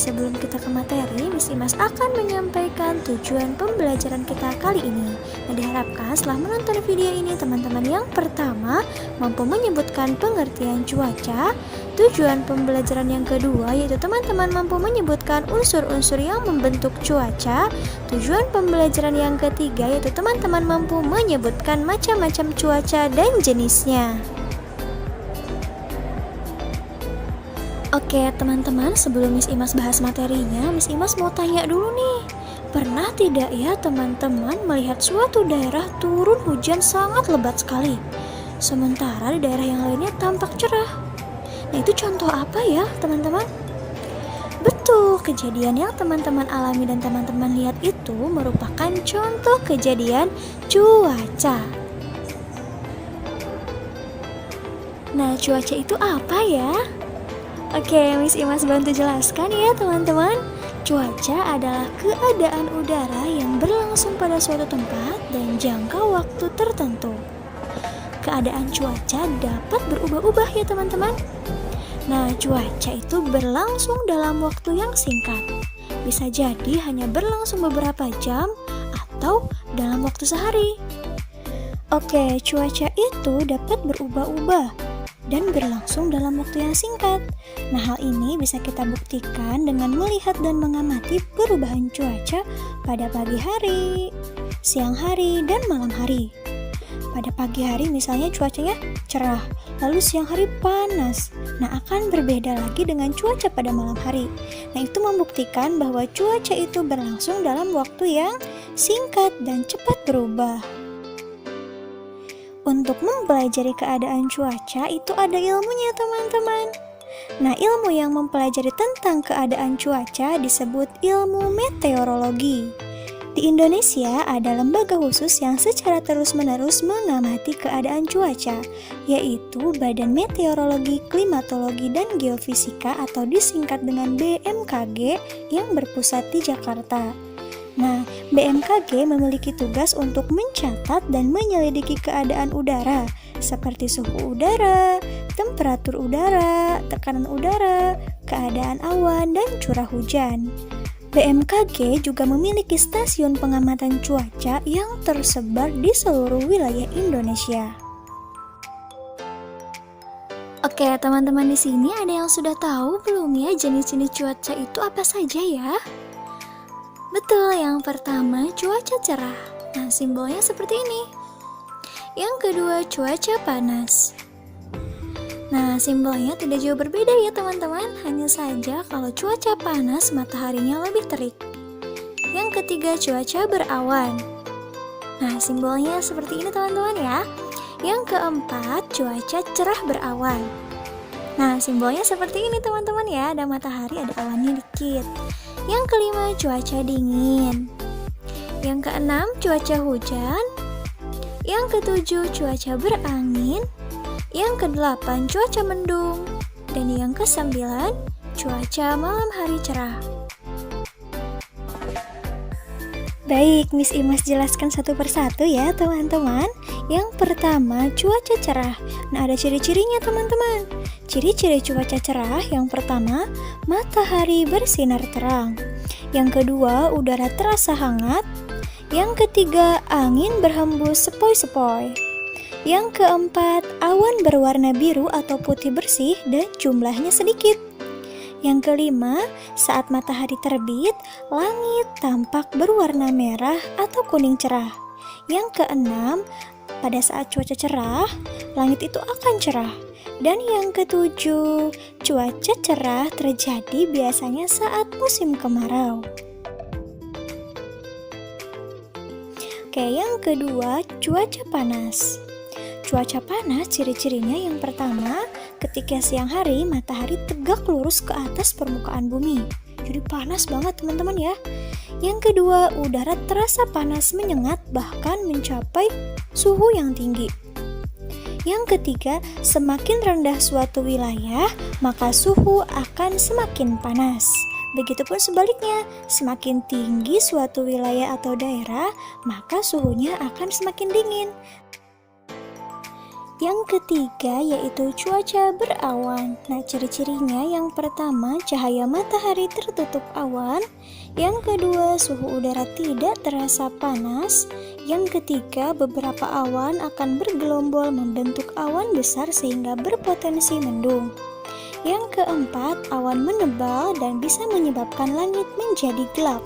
sebelum kita ke materi, Miss Imas akan menyampaikan tujuan pembelajaran kita kali ini. Nah, diharapkan setelah menonton video ini, teman-teman yang pertama mampu menyebutkan pengertian cuaca. Tujuan pembelajaran yang kedua yaitu teman-teman mampu menyebutkan unsur-unsur yang membentuk cuaca. Tujuan pembelajaran yang ketiga yaitu teman-teman mampu menyebutkan macam-macam cuaca dan jenisnya. Oke teman-teman, sebelum Miss Imas bahas materinya, Miss Imas mau tanya dulu nih. Pernah tidak ya teman-teman melihat suatu daerah turun hujan sangat lebat sekali, sementara di daerah yang lainnya tampak cerah? Nah, itu contoh apa ya teman-teman? Betul, kejadian yang teman-teman alami dan teman-teman lihat itu merupakan contoh kejadian cuaca. Nah, cuaca itu apa ya? Oke, Miss Imas bantu jelaskan ya teman-teman. Cuaca adalah keadaan udara yang berlangsung pada suatu tempat dan jangka waktu tertentu. Keadaan cuaca dapat berubah-ubah ya teman-teman. Nah, cuaca itu berlangsung dalam waktu yang singkat. Bisa jadi hanya berlangsung beberapa jam atau dalam waktu sehari. Oke, cuaca itu dapat berubah-ubah dan berlangsung dalam waktu yang singkat. Nah, hal ini bisa kita buktikan dengan melihat dan mengamati perubahan cuaca pada pagi hari, siang hari, dan malam hari. Pada pagi hari misalnya cuacanya cerah, lalu siang hari panas. Nah, akan berbeda lagi dengan cuaca pada malam hari. Nah, itu membuktikan bahwa cuaca itu berlangsung dalam waktu yang singkat dan cepat berubah. Untuk mempelajari keadaan cuaca itu ada ilmunya teman-teman. Nah, ilmu yang mempelajari tentang keadaan cuaca disebut ilmu meteorologi. Di Indonesia ada lembaga khusus yang secara terus-menerus mengamati keadaan cuaca, yaitu Badan Meteorologi, Klimatologi, dan Geofisika atau disingkat dengan BMKG yang berpusat di Jakarta. Nah, BMKG memiliki tugas untuk mencatat dan menyelidiki keadaan udara seperti suhu udara, temperatur udara, tekanan udara, keadaan awan, dan curah hujan. BMKG juga memiliki stasiun pengamatan cuaca yang tersebar di seluruh wilayah Indonesia. Oke, teman-teman di sini ada yang sudah tahu belum ya jenis-jenis cuaca itu apa saja ya? Betul, yang pertama cuaca cerah. Nah, simbolnya seperti ini. Yang kedua cuaca panas. Nah, simbolnya tidak jauh berbeda ya teman-teman. Hanya saja kalau cuaca panas mataharinya lebih terik. Yang ketiga cuaca berawan. Nah, simbolnya seperti ini teman-teman ya. Yang keempat cuaca cerah berawan. Nah, simbolnya seperti ini teman-teman ya. Ada matahari, ada awannya dikit. Yang kelima cuaca dingin. Yang keenam cuaca hujan. Yang ketujuh cuaca berangin. Yang kedelapan cuaca mendung. Dan yang kesembilan cuaca malam hari cerah. Baik, Miss Imas jelaskan satu persatu ya teman-teman. Yang pertama cuaca cerah. Nah, ada ciri-cirinya teman-teman. Ciri-ciri cuaca cerah yang pertama, matahari bersinar terang. Yang kedua, udara terasa hangat. Yang ketiga, angin berhembus sepoi-sepoi. Yang keempat, awan berwarna biru atau putih bersih dan jumlahnya sedikit. Yang kelima, saat matahari terbit, langit tampak berwarna merah atau kuning cerah. Yang keenam, pada saat cuaca cerah, langit itu akan cerah. Dan yang ketujuh, cuaca cerah terjadi biasanya saat musim kemarau. Oke, yang kedua, cuaca panas. Cuaca panas ciri-cirinya yang pertama, ketika siang hari matahari tegak lurus ke atas permukaan bumi. Jadi panas banget teman-teman ya. Yang kedua, udara terasa panas menyengat bahkan mencapai suhu yang tinggi. Yang ketiga, semakin rendah suatu wilayah, maka suhu akan semakin panas. Begitupun sebaliknya, semakin tinggi suatu wilayah atau daerah, maka suhunya akan semakin dingin. Yang ketiga yaitu cuaca berawan. Nah, ciri-cirinya yang pertama cahaya matahari tertutup awan, yang kedua suhu udara tidak terasa panas, yang ketiga beberapa awan akan bergelombol membentuk awan besar sehingga berpotensi mendung. Yang keempat, awan menebal dan bisa menyebabkan langit menjadi gelap.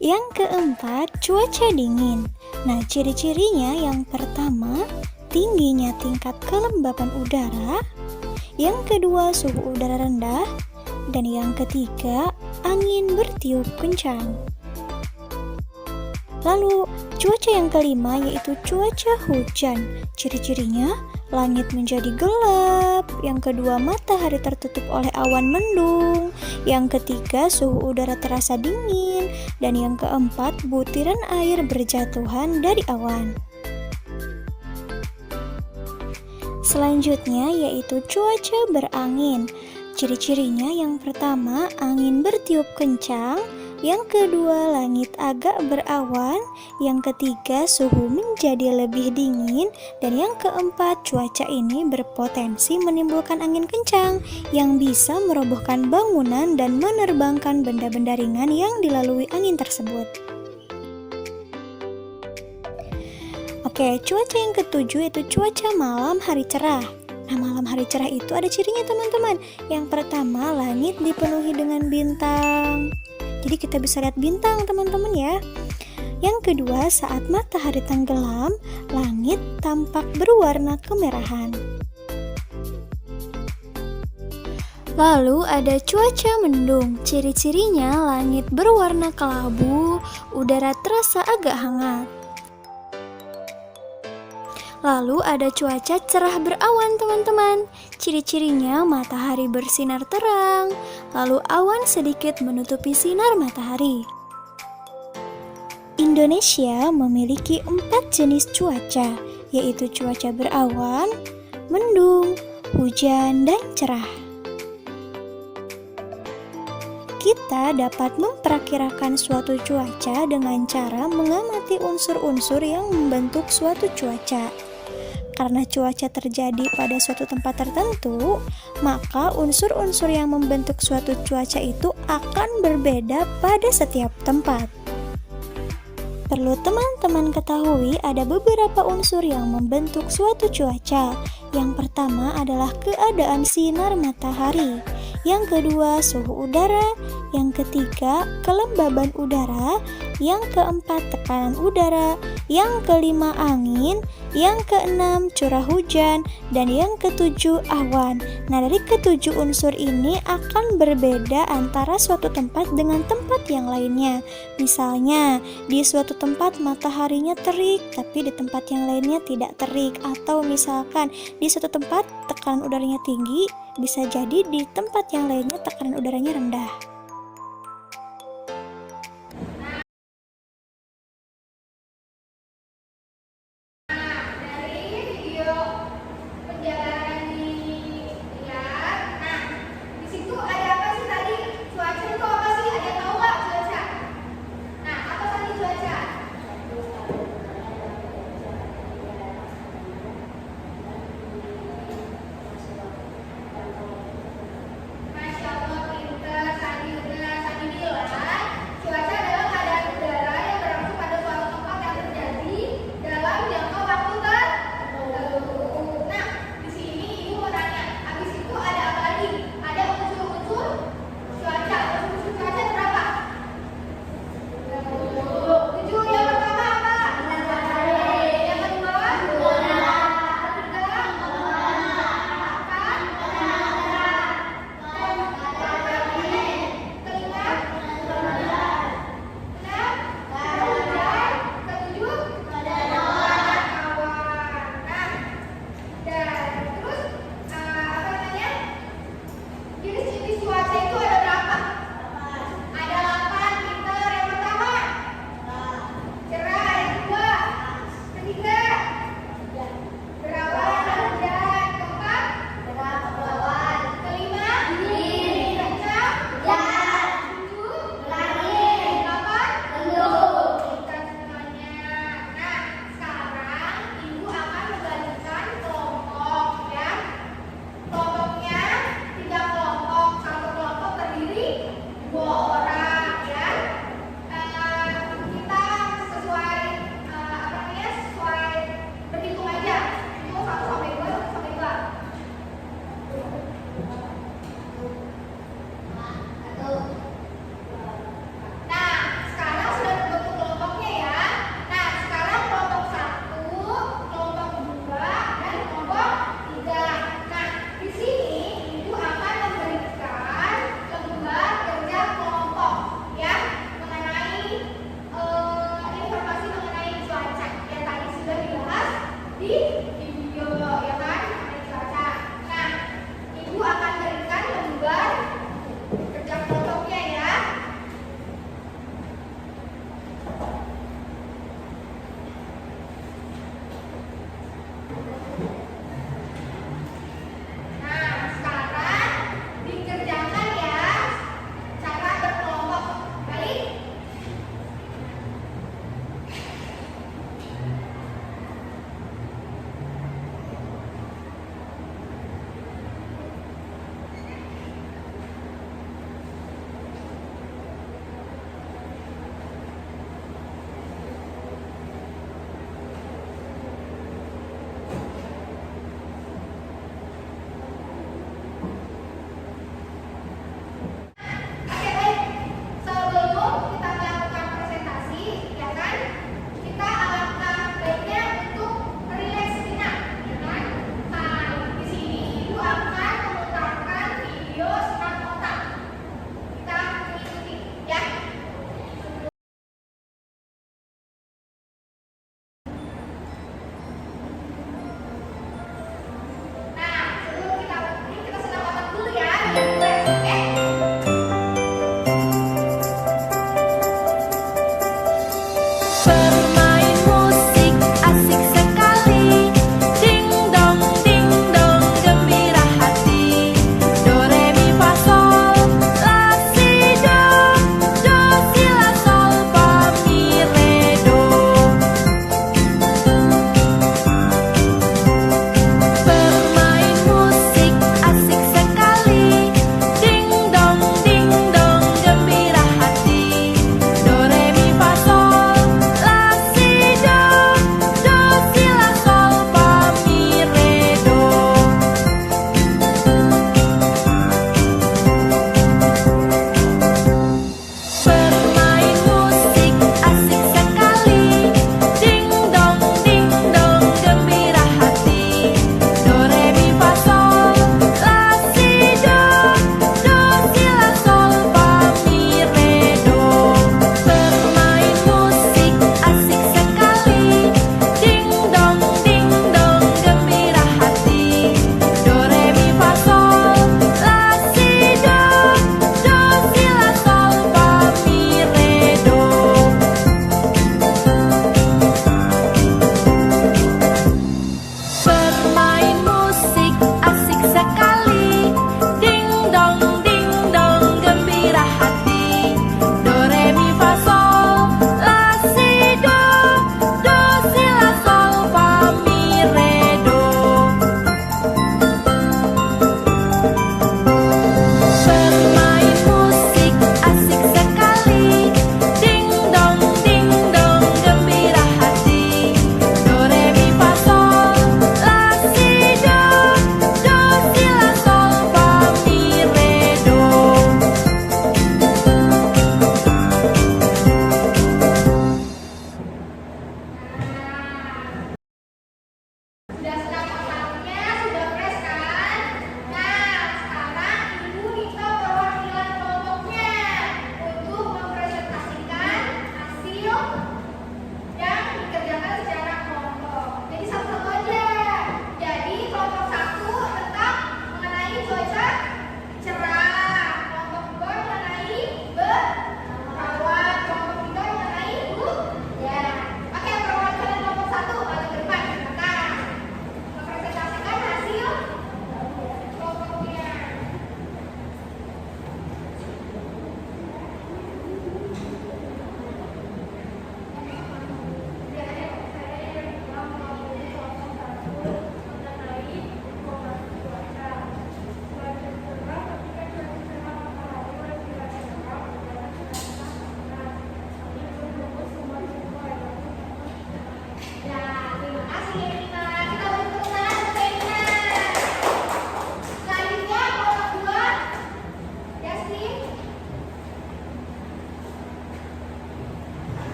Yang keempat, cuaca dingin. Nah, ciri-cirinya yang pertama, tingginya tingkat kelembapan udara. Yang kedua, suhu udara rendah. Dan yang ketiga, angin bertiup kencang. Lalu, cuaca yang kelima yaitu cuaca hujan. Ciri-cirinya, langit menjadi gelap. Yang kedua, matahari tertutup oleh awan mendung. Yang ketiga, suhu udara terasa dingin. Dan yang keempat, butiran air berjatuhan dari awan. Selanjutnya yaitu cuaca berangin. Ciri-cirinya yang pertama, angin bertiup kencang. Yang kedua, langit agak berawan. Yang ketiga, suhu menjadi lebih dingin. Dan yang keempat, cuaca ini berpotensi menimbulkan angin kencang yang bisa merobohkan bangunan dan menerbangkan benda-benda ringan yang dilalui angin tersebut. Oke, cuaca yang ketujuh itu cuaca malam hari cerah. Nah, malam hari cerah itu ada cirinya teman-teman. Yang pertama, langit dipenuhi dengan bintang. Jadi kita bisa lihat bintang teman-teman ya. Yang kedua, saat matahari tenggelam, langit tampak berwarna kemerahan. Lalu ada cuaca mendung. Ciri-cirinya langit berwarna kelabu, udara terasa agak hangat. Lalu ada cuaca cerah berawan teman-teman. Ciri-cirinya matahari bersinar terang, lalu awan sedikit menutupi sinar matahari. Indonesia memiliki 4 jenis cuaca, yaitu cuaca berawan, mendung, hujan, dan cerah. Kita dapat memperkirakan suatu cuaca dengan cara mengamati unsur-unsur yang membentuk suatu cuaca. Karena cuaca terjadi pada suatu tempat tertentu, maka unsur-unsur yang membentuk suatu cuaca itu akan berbeda pada setiap tempat. Perlu teman-teman ketahui ada beberapa unsur yang membentuk suatu cuaca. Yang pertama adalah keadaan sinar matahari. Yang kedua, suhu udara. Yang ketiga, kelembaban udara. Yang keempat, tekanan udara. Yang kelima, angin. Yang keenam, curah hujan. Dan yang ketujuh, awan. Nah, dari ketujuh unsur ini akan berbeda antara suatu tempat dengan tempat yang lainnya. Misalnya, di suatu tempat mataharinya terik, tapi di tempat yang lainnya tidak terik. Atau misalkan, di suatu tempat tekanan udaranya tinggi, bisa jadi di tempat yang lainnya tekanan udaranya rendah.